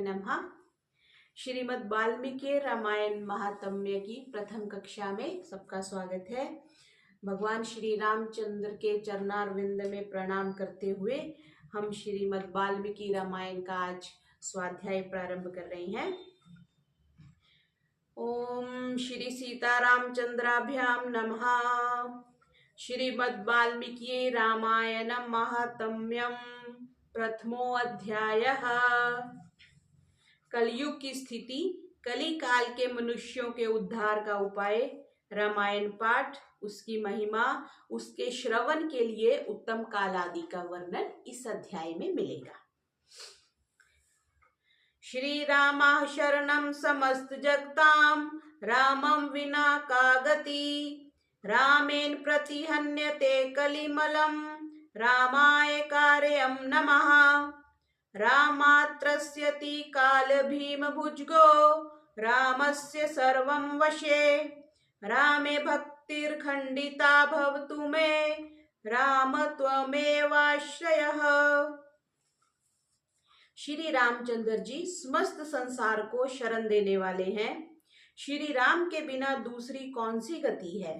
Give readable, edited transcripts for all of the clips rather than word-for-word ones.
नमः। श्रीमद् वाल्मीकि रामायण महात्म्य की प्रथम कक्षा में सबका स्वागत है। भगवान श्री रामचंद्र के चरणारविंद में प्रणाम करते हुए हम श्रीमद् वाल्मीकि रामायण का आज स्वाध्याय प्रारंभ कर रहे हैं। ओम श्री सीतारामचंद्राभ्याम नमः। श्रीमद् वाल्मीकि रामायण महात्म्यम प्रथमो अध्यायः। कलयुग की स्थिति, कली काल के मनुष्यों के उद्धार का उपाय, रामायण पाठ, उसकी महिमा, उसके श्रवण के लिए उत्तम काल आदि का वर्णन इस अध्याय में मिलेगा। श्री रामः शरणं समस्त जगतां, रामं विना का गति, रामेण प्रतिहन्यते कलिमलं, रामाय कार्यं नमः। रामात्रस्यति काल भीम भुजगो, रामस्य सर्वं वशे, रामे भक्तिर्खण्डिता भवतु मे, राम त्वमेवाश्रयः। श्री रामचंद्र जी समस्त संसार को शरण देने वाले हैं। श्री राम के बिना दूसरी कौन सी गति है।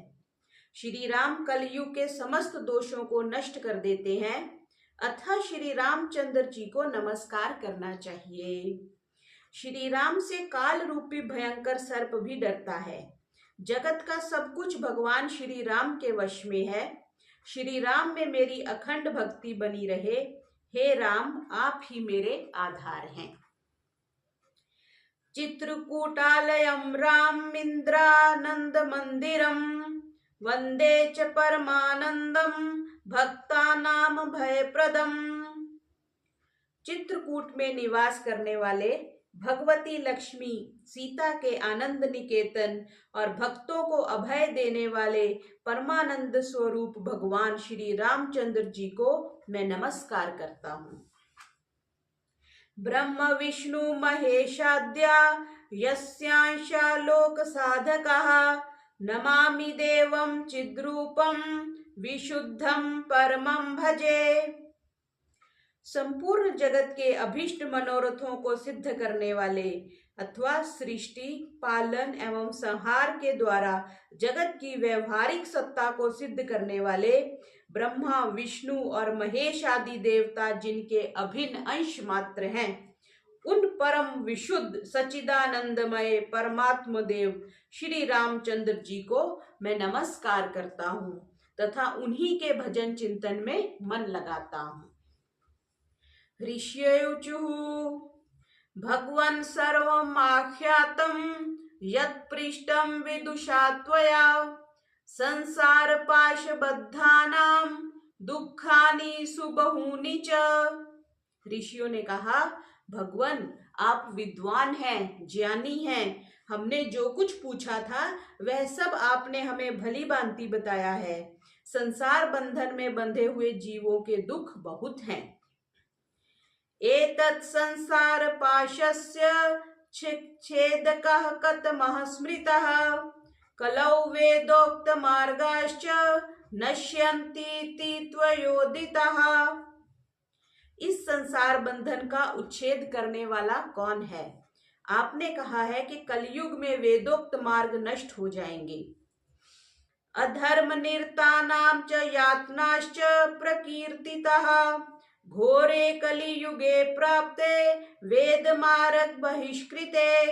श्री राम कलयुग के समस्त दोषों को नष्ट कर देते हैं, अतः श्री रामचंद्र जी को नमस्कार करना चाहिए। श्री राम से काल रूपी भयंकर सर्प भी डरता है। जगत का सब कुछ भगवान श्री राम के वश में है। श्री राम में मेरी अखंड भक्ति बनी रहे। हे राम, आप ही मेरे आधार हैं। चित्रकूटालयं रामेन्द्रानंद मंदिरम, वंदे च परमानंदम, भक्तानां भयप्रदम। चित्रकूट में निवास करने वाले भगवती लक्ष्मी, सीता के आनंद निकेतन और भक्तों को अभय देने वाले परमानंद स्वरूप भगवान श्री रामचंद्र जी को मैं नमस्कार करता हूँ। ब्रह्म विष्णु महेशाद्या यस्यांशा लोक साधकः, नमामि देवं चिद्रूपं, विशुद्धं परमं भजे। संपूर्ण जगत के अभीष्ट मनोरथों को सिद्ध करने वाले अथवा सृष्टि, पालन एवं संहार के द्वारा जगत की व्यवहारिक सत्ता को सिद्ध करने वाले ब्रह्मा, विष्णु और महेश आदि देवता जिनके अभिन्न अंश मात्र हैं, उन परम विशुद्ध सच्चिदानंदमय परमात्म देव श्री रामचंद्र जी को मैं नमस्कार करता हूँ तथा उन्हीं के भजन चिंतन में मन लगाता हूँ। ऋषियुचुः भगवन् सर्वम् आख्यातं यत्पृष्टं विदुषा त्वया, संसार पाशबद्धानां दुःखानि सुबहूनि च। ऋषियों ने कहा, भगवान आप विद्वान हैं, ज्ञानी हैं। हमने जो कुछ पूछा था वह सब आपने हमें भली भांति बताया है। संसार बंधन में बंधे हुए जीवों के दुख बहुत हैं। एतत् संसार पाशस्य छेदकः कतमः स्मृतः, कलौ वेदोक्त मार्गाश्च नश्यन्तीति त्वयोदितः। इस संसार बंधन का उच्छेद करने वाला कौन है। आपने कहा है कि कलयुग में वेदोक्त मार्ग नष्ट हो जाएंगे। अधर्म निरतानां च यातनाश्च प्रकीर्तितः, घोरे कलियुगे प्राप्ते वेद मार्ग बहिष्कृते,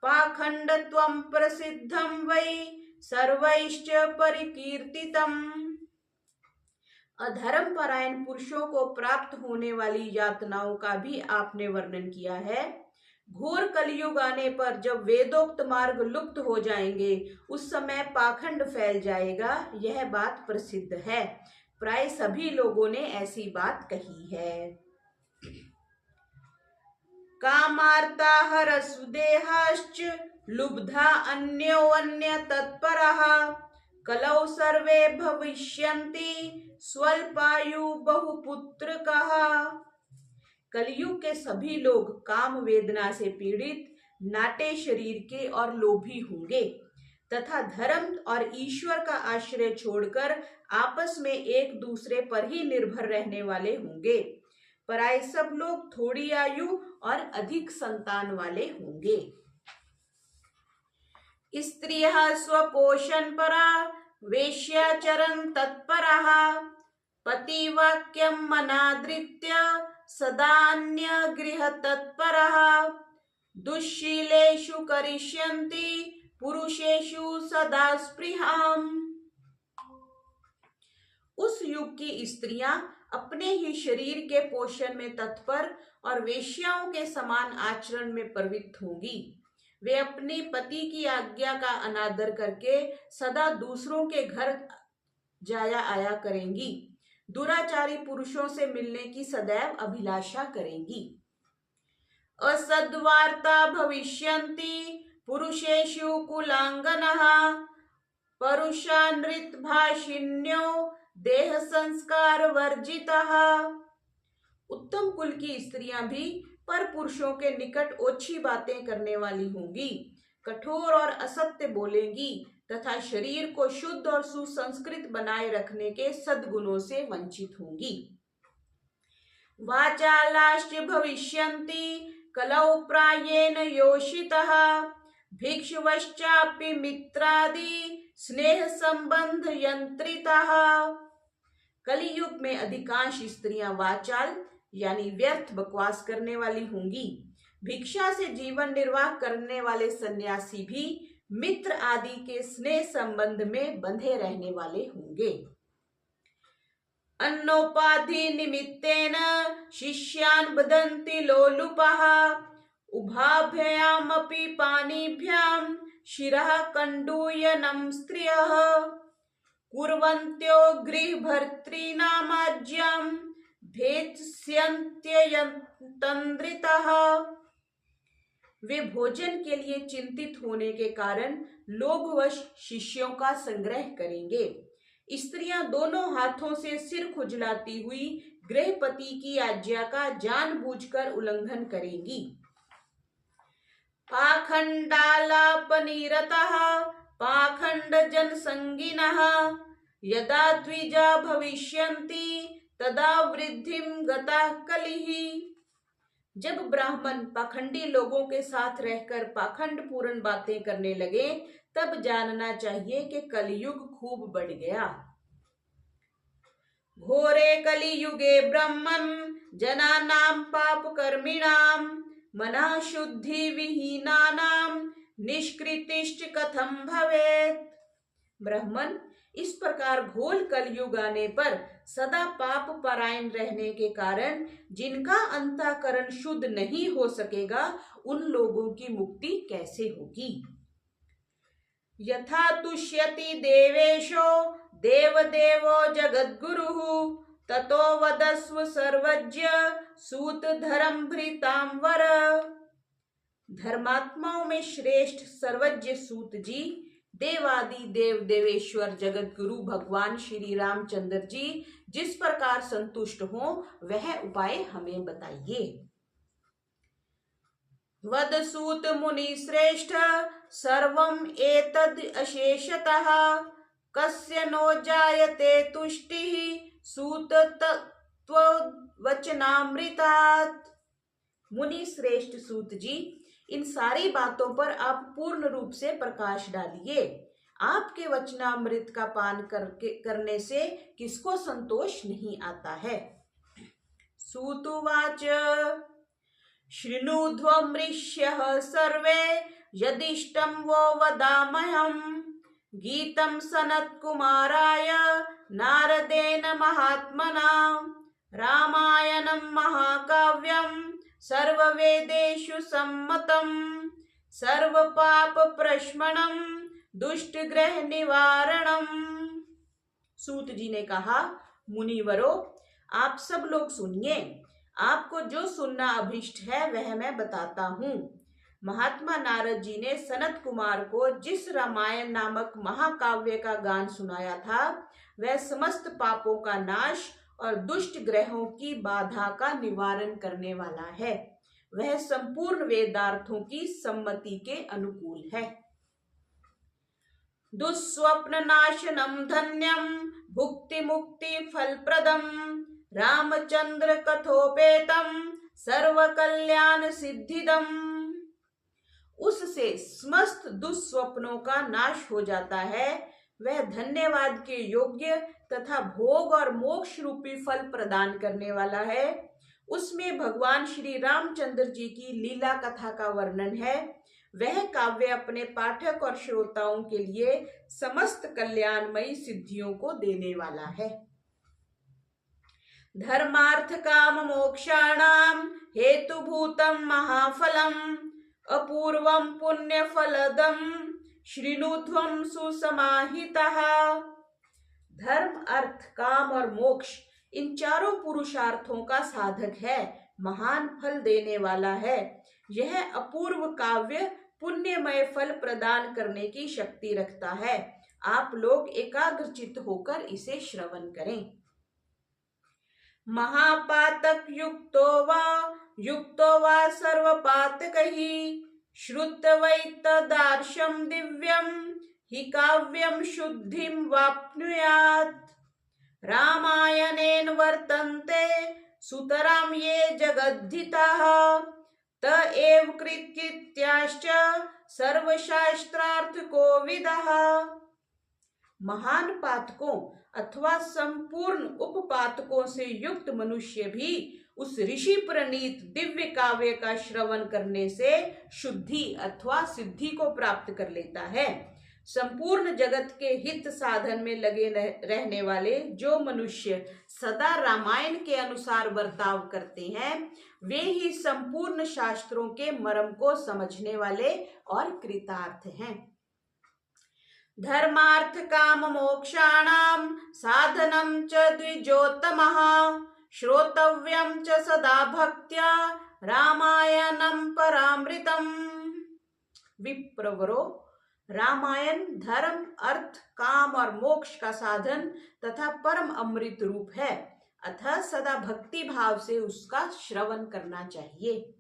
पाखंडत्वं प्रसिद्धं वै सर्वैश्च परिकीर्तितम्। अधर्म परायण पुरुषों को प्राप्त होने वाली यातनाओं का भी आपने वर्णन किया है। घोर कलयुग आने पर जब वेदोक्त मार्ग लुप्त हो जाएंगे, उस समय पाखंड फैल जाएगा। यह बात प्रसिद्ध है, प्राय सभी लोगों ने ऐसी बात कही है। कामार्ता हरसुदेहाश्च लुब्धा अन्योन्य तत्परः, कलौ सर्वे भविष्यन्ति स्वल्पायु बहुपुत्रकः। कलयुग के सभी लोग काम वेदना से पीड़ित, नाटे शरीर के और लोभी होंगे तथा धर्म और ईश्वर का आश्रय छोड़कर आपस में एक दूसरे पर ही निर्भर रहने वाले होंगे। पराये सब लोग थोड़ी आयु और अधिक संतान वाले होंगे। स्त्रियः स्वपोषण परा वेश्याचरण तत्परः पतिवाक्यं मनादृत्य सदान्य गृह तत्परः दुश्शीलेषु करिष्यन्ति पुरुषेषु सदा स्पृहाम्। उस युग की स्त्रियां अपने ही शरीर के पोषण में तत्पर और वेश्याओं के समान आचरण में प्रवृत्त होंगी। वे अपने पति की आज्ञा का अनादर करके सदा दूसरों के घर जाया आया करेंगी। दुराचारी पुरुषों से मिलने की सदैव अभिलाषा करेंगी। असद्वार्ता भविष्यन्ति पुरुषेषु कुलांगनः परुषानृत भाषिण्यो देह संस्कार वर्जितः। उत्तम कुल की स्त्रियां भी पर पुरुषों के निकट ओछी बातें करने वाली होंगी, कठोर और असत्य बोलेंगी तथा शरीर को शुद्ध और सुसंस्कृत बनाए रखने के सद्गुणों से वंचित होंगी। वाचालाश्च भविष्यन्ति कलौ प्रायेण योषितः भिक्षुवश्चापि मित्रादि स्नेह संबंध यंत्रितः। कलियुग में अधिकांश स्त्रियां वाचाल यानी व्यर्थ बकवास करने वाली होंगी। भिक्षा से जीवन निर्वाह करने वाले सन्यासी भी मित्र आदि के स्नेह संबंध में बंधे रहने वाले होंगे। अन्नोपाधि निमित्तेन शिष्यान् बदन्ति लोलुपः उभाभ्यामपि पाणिभ्यां शिरः कंडूयनं स्त्रियः कुर्वन्त्यो गृहभर्तॄणामाज्यं भेत्स्यन्त्ययन्तन्द्रितः। वे भोजन के लिए चिंतित होने के कारण लोभवश शिष्यों का संग्रह करेंगे। स्त्रियां दोनों हाथों से सिर खुजलाती हुई गृहपति की आज्ञा का जानबूझकर उल्लंघन करेंगी। पाखंडालापनिरतः पाखंड जनसंगिनः यदा द्विजा भविष्यन्ति तदा वृद्धिं गतः कलिः। जब ब्राह्मण पाखंडी लोगों के साथ रहकर पाखंड पूर्ण बातें करने लगे तब जानना चाहिए कि कलियुग खूब बढ़ गया। घोरे कलियुगे ब्रह्मन् जनानां पापकर्मिणां मनः शुद्धि विहीनानां निष्कृतिश्च कथं भवेत्। ब्राह्मण, इस प्रकार घोर कलयुग आने पर सदा पाप परायण रहने के कारण जिनका अंतःकरण शुद्ध नहीं हो सकेगा उन लोगों की मुक्ति कैसे होगी। यथा तुष्यति देवेशो देवदेवो जगद्गुरुः ततो वदस्व सर्वज्ञ सूत धर्मभृतांवर। धर्मात्माओं में श्रेष्ठ सर्वज्ञ सूत जी देवादि देव देवेश्वर जगत गुरु भगवान श्री रामचंद्र जी जिस प्रकार संतुष्ट हो वह उपाय हमें बताइए। वद सूत मुनि श्रेष्ठ सर्वम एतद अशेषतः कस्य नो जायते तुष्टिः सूत तत्व वचनामृतात्। मुनि श्रेष्ठ सूत जी, इन सारी बातों पर आप पूर्ण रूप से प्रकाश डालिए। आपके वचनामृत का पान करने से किसको संतोष नहीं आता है। सूतुवाच शृणुध्वमृष्यः सर्वे यदिष्टं वो वदामहं गीतं सनत्कुमाराय नारदेन महात्मना रामायणं महाकाव्यं सर्ववेदेषु सम्मतं सर्वपाप प्रशमनं दुष्टग्रह निवारणम। सूत जी ने कहा, मुनिवरो, आप सब लोग सुनिए। आपको जो सुनना अभिष्ट है वह मैं बताता हूँ। महात्मा नारद जी ने सनत कुमार को जिस रामायण नामक महाकाव्य का गान सुनाया था वह समस्त पापों का नाश और दुष्ट ग्रहों की बाधा का निवारण करने वाला है। वह संपूर्ण वेदार्थों की सम्मति के अनुकूल है। दुस्वप्न नाशनम धन्यम भुक्ति मुक्ति फलप्रदम रामचंद्र कथोपेतम सर्व कल्याण सिद्धिदम। उससे समस्त दुस्वप्नों का नाश हो जाता है। वह धन्यवाद के योग्य तथा भोग और मोक्ष रूपी फल प्रदान करने वाला है। उसमें भगवान श्री रामचंद्र जी की लीला कथा का वर्णन है। वह काव्य अपने पाठक और श्रोताओं के लिए समस्त कल्याणमयी सिद्धियों को देने वाला है। धर्मार्थ काम मोक्षाणाम हेतुभूतम महाफलम अपूर्वम पुण्य फलदम श्रीनुध्वम सुसमाहितः। धर्म, अर्थ, काम और मोक्ष इन चारों पुरुषार्थों का साधक है, महान फल देने वाला है। यह अपूर्व काव्य पुण्यमय फल प्रदान करने की शक्ति रखता है। आप लोग एकाग्रचित्त होकर इसे श्रवण करें। महापातक युक्तो वा सर्वपातकैः श्रुत्वै तदार्शं दिव्यं हि काव्यं शुद्धिं वाप्नुयात्। रामायणेन वर्तन्ते सुतरां ये जगद्धिताः त एव कृत्याश्च सर्वशास्त्रार्थकोविदः। महान पातकों अथवा संपूर्ण उपपातकों से युक्त मनुष्य भी उस ऋषि प्रणीत दिव्य काव्य का श्रवण करने से शुद्धि अथवा सिद्धि को प्राप्त कर लेता है। संपूर्ण जगत के हित साधन में लगे रहने वाले जो मनुष्य सदा रामायण के अनुसार बर्ताव करते हैं, वे ही संपूर्ण शास्त्रों के मर्म को समझने वाले और कृतार्थ हैं। धर्मार्थ काम मोक्षाणाम साधनम च द्विजोत्तमः श्रोतव्यम च सदा भक्त्या रामायणम परामृतम। विप्रवरो, रामायण धर्म, अर्थ, काम और मोक्ष का साधन तथा परम अमृत रूप है, अतः सदा भक्ति भाव से उसका श्रवण करना चाहिए।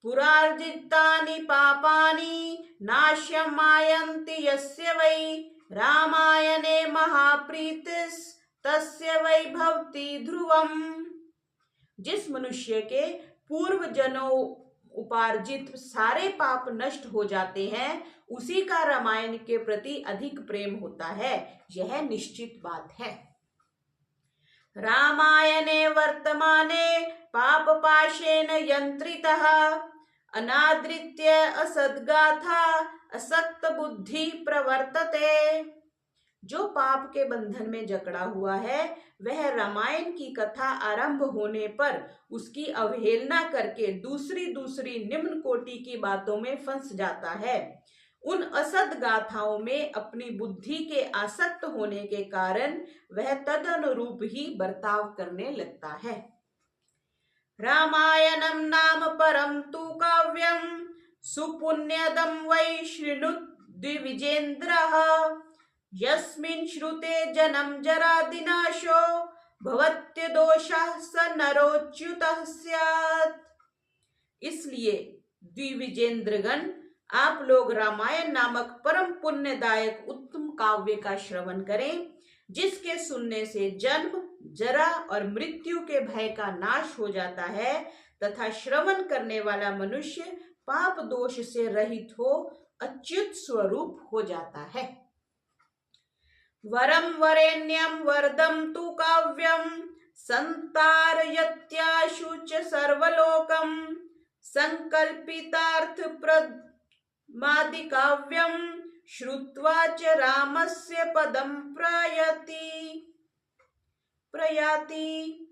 पुरार्जितानि पापानि नाश्यमायन्ति यस्य वै रामायणे महाप्रीतिस् तस्य वै भवति ध्रुवम्। जिस मनुष्य के पूर्व जनों उपार्जित सारे पाप नष्ट हो जाते हैं, उसी का रामायण के प्रति अधिक प्रेम होता है, यह निश्चित बात है। रामायणे वर्तमाने पाप पाशेन यंत्रितः अनादृत्य असद्गाथा असक्त बुद्धि प्रवर्तते। जो पाप के बंधन में जकड़ा हुआ है, वह रामायण की कथा आरंभ होने पर उसकी अवहेलना करके दूसरी निम्न कोटि की बातों में फंस जाता है। उन असद गाथाओं में अपनी बुद्धि के आसक्त होने के कारण वह तदनुरूप ही बर्ताव करने लगता है। रामायणं नाम परं तु काव्यं सुपुण्यदं वै शृणुद्विजेन्द्रः यस्मिन् श्रुते जन्म जरादिनाशो भवत्यदोषः स नरोच्युतः स्यात्। इसलिए द्विविजेंद्रगण, आप लोग रामायण नामक परम पुण्यदायक उत्तम काव्य का श्रवण करें, जिसके सुनने से जन्म, जरा और मृत्यु के भय का नाश हो जाता है तथा श्रवण करने वाला मनुष्य पाप दोष से रहित हो अच्युत स्वरूप हो जाता है। वरम वरेण्यम वरदम तु काव्यम संतारयत्याशु च सर्वलोकम संकल्पितार्थ प्रमादि काव्यम श्रुत्वा च रामस्य पदम प्रयाति।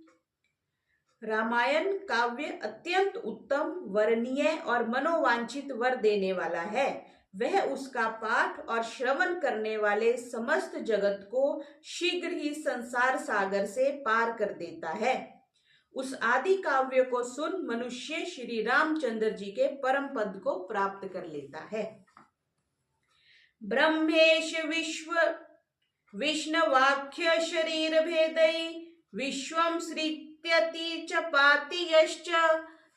रामायण काव्य अत्यंत उत्तम, वर्णीय और मनोवांछित वर देने वाला है। वह उसका पाठ और श्रवण करने वाले समस्त जगत को शीघ्र ही संसार सागर से पार कर देता है। उस आदि काव्य को सुन मनुष्य श्री रामचंद्र जी के परम पद को प्राप्त कर लेता है। ब्रह्मेश विष्णवाख्य शरीर भेदै विश्वं सृत्यति च पाति यश्च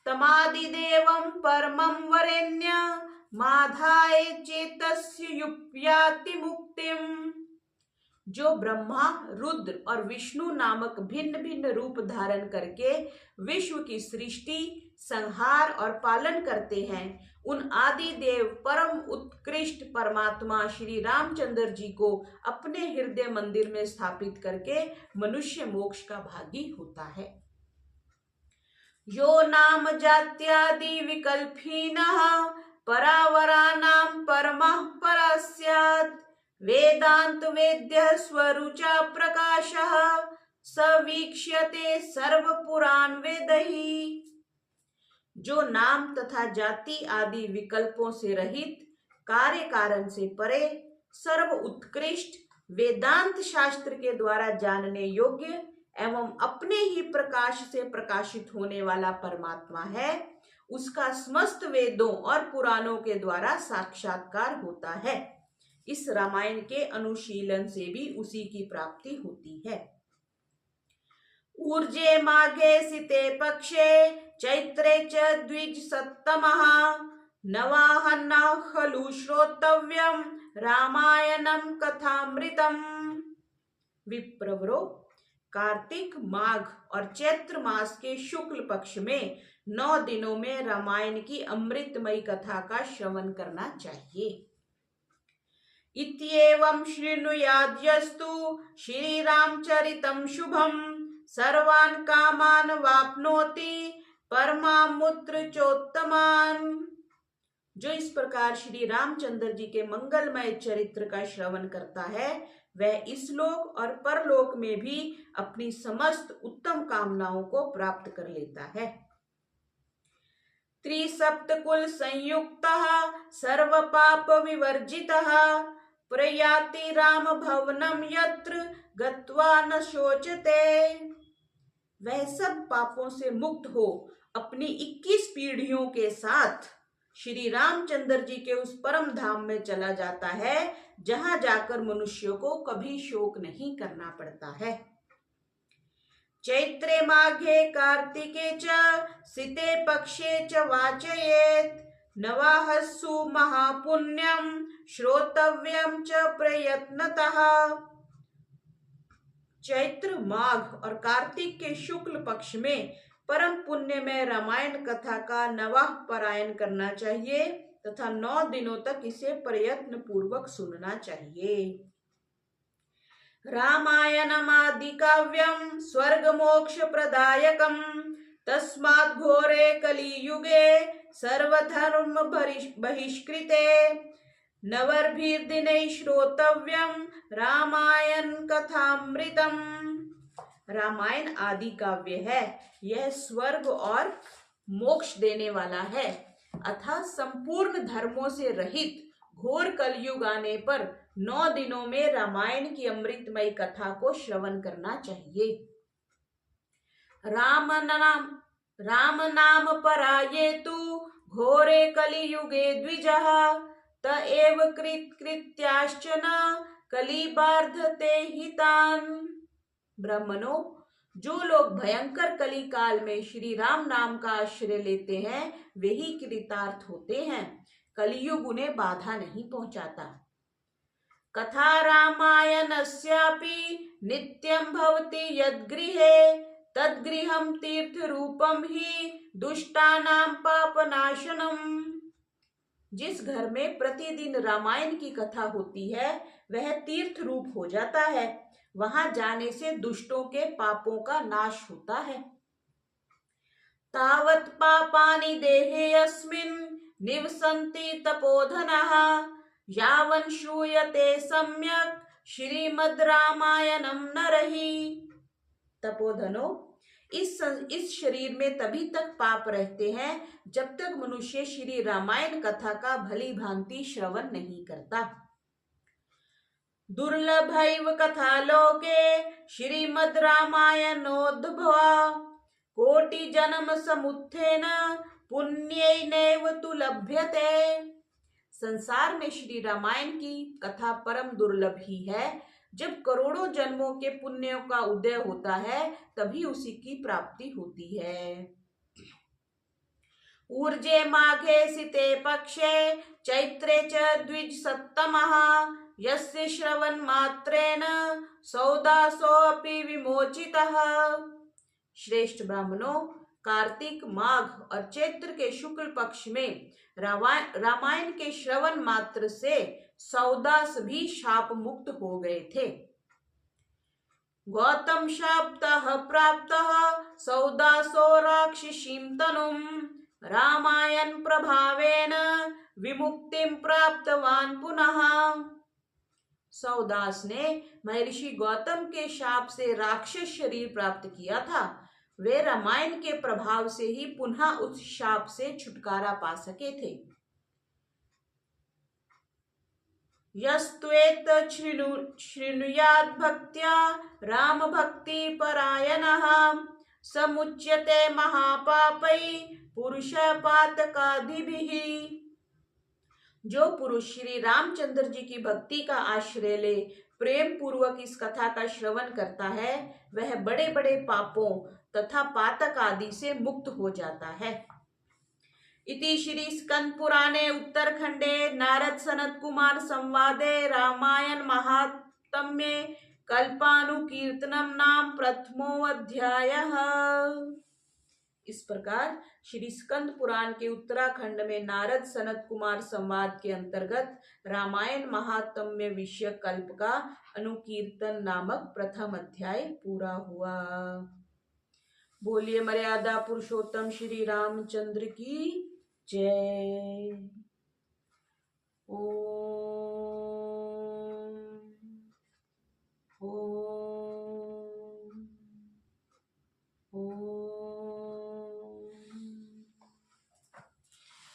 तमादिदेवं परमं वरेण्य माधाय चेतस्य युप्याति मुक्तिम्। जो ब्रह्मा, रुद्र और विष्णु नामक भिन्न भिन्न रूप धारण करके विश्व की सृष्टि, संहार और पालन करते हैं, उन आदि देव परम उत्कृष्ट परमात्मा श्री रामचंद्र जी को अपने हृदय मंदिर में स्थापित करके मनुष्य मोक्ष का भागी होता है। यो नाम जात्यादि विकल्पहीनः परावराणां परमः परस्यात् वेदांत वेद्य स्वरुचा प्रकाशः सवीक्ष्यते सर्व पुराण वेदैः। जो नाम तथा जाति आदि विकल्पों से रहित, कार्य कारण से परे, सर्व उत्कृष्ट, वेदांत शास्त्र के द्वारा जानने योग्य एवं अपने ही प्रकाश से प्रकाशित होने वाला परमात्मा है, उसका समस्त वेदों और पुराणों के द्वारा साक्षात्कार होता है। इस रामायण के अनुशीलन से भी उसी की प्राप्ति होती है। ऊर्जे माघे सिते पक्षे चैत्रे च द्विजसप्तमः नवाहन्ना खलु श्रोतव्यम रामायणम कथामृतम। विप्रवरो, कार्तिक, माघ और चैत्र मास के शुक्ल पक्ष में 9 दिनों में रामायण की अमृतमयी कथा का श्रवण करना चाहिए। इत्येवं शृणुयाद्यस्तु श्रीरामचरितं शुभं सर्वान् कामान् वाप्नोति परमामुत्र चोत्तमान्। जो इस प्रकार श्री रामचंद्र जी के मंगलमय चरित्र का श्रवण करता है, वह इस लोक और परलोक में भी अपनी समस्त उत्तम कामनाओं को प्राप्त कर लेता है। त्रिसप्तकुल संयुक्तः सर्व पाप विवर्जितः प्रयाति राम भवनम यत्र गत्वा न शोचते। वह सब पापों से मुक्त हो अपनी 21 पीढ़ियों के साथ श्री रामचंद्र जी के उस परम धाम में चला जाता है, जहां जाकर मनुष्य को कभी शोक नहीं करना पड़ता है। चैत्रे माघे कार्तिके च सिते पक्षे च वाचयेत् नवाहस्सु महापुण्यम श्रोतव्यम च प्रयत्नतः। चैत्र, माघ और कार्तिक के शुक्ल पक्ष में परम पुण्य में रामायण कथा का नवाह पारायण करना चाहिए तथा 9 दिनों तक इसे प्रयत्न पूर्वक सुनना चाहिए। रामायणमादि काव्यम स्वर्ग मोक्ष प्रदायकम तस्मात् घोरे कलियुगे सर्वधर्म बहिष्कृते नवर्भिर्दिने श्रोतव्यम रामायण कथामृतम। रामायण आदि काव्य है, यह स्वर्ग और मोक्ष देने वाला है, अतः संपूर्ण धर्मों से रहित घोर कलयुग आने पर 9 दिनों में रामायण की अमृतमयी कथा को श्रवण करना चाहिए। राम नाम परायेतु घोरे कलियुगे द्विजः त एव कृत्याश्चन कलिबार्धते हितान्। ब्राह्मणों, जो लोग भयंकर कली काल में श्री राम नाम का आश्रय लेते हैं, वे ही कृतार्थ होते हैं। कलियुग उन्हें बाधा नहीं पहुंचाता। कथा रामायणस्यापि नित्यं भवति यद्गृहे तद्गृहं तीर्थ रूपम ही दुष्टानां पापनाशनम। जिस घर में प्रतिदिन रामायण की कथा होती है, वह तीर्थ रूप हो जाता है। वहां जाने से दुष्टों के पापों का नाश होता है। तावत् पापानि देहे अस्मिन् निवसन्ति तपोधनः यावन् श्रूयते सम्यक् श्रीमद् रामायणं नरहि। तपोधनो, इस शरीर में तभी तक पाप रहते हैं जब तक मनुष्य श्री रामायण कथा का भली भांति श्रवण नहीं करता। दुर्लभैव कथा लोके श्रीमद् रामायणोद्भवा कोटि जन्म समुत्थेन पुण्यैनैव तु लभ्यते। संसार में श्री रामायण की कथा परम दुर्लभ ही है। जब करोड़ों जन्मों के पुण्यों का उदय होता है, तभी उसी की प्राप्ति होती है। ऊर्जे माघे सिते पक्षे चैत्रे च द्विजसप्तमः यस्य श्रवण मात्रेण सौदासोऽपि विमोचितः। श्रेष्ठ ब्राह्मणों, कार्तिक, माघ और चैत्र के शुक्ल पक्ष में रामायण के श्रवण मात्र से सौदास भी शाप मुक्त हो गए थे। गौतम शाप्तः प्राप्तः सौदासो राक्षसीं तनुम् रामायण प्रभावेन विमुक्तिं प्राप्तवान पुनः। सौदास ने महर्षि गौतम के शाप से राक्षस शरीर प्राप्त किया था। वे रामायण के प्रभाव से ही पुनः उस शाप से छुटकारा पा सके थे। यस्त्वेतत् शृणुयात् भक्त्या राम भक्ति परायणः समुच्यते महापापै पुरुष पातकादिभिः। जो पुरुष श्री रामचंद्र जी की भक्ति का आश्रय ले प्रेम पूर्वक इस कथा का श्रवण करता है, वह बड़े बड़े पापों तथा पातक आदि से मुक्त हो जाता है। इति श्री स्कंद पुराणे उत्तरखंडे नारद सनत कुमार संवादे रामायण महात्म्ये कल्पानुकीर्तनम नाम प्रथमो अध्यायः। इस प्रकार श्री स्कंद पुराण के उत्तराखंड में नारद सनत कुमार संवाद के अंतर्गत रामायण महात्म्य विषय कल्प का अनुकीर्तन नामक प्रथम अध्याय पूरा हुआ। बोलिए मर्यादा पुरुषोत्तम श्री रामचंद्र की जय। ओम ओम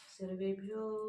सर्वेभ्यो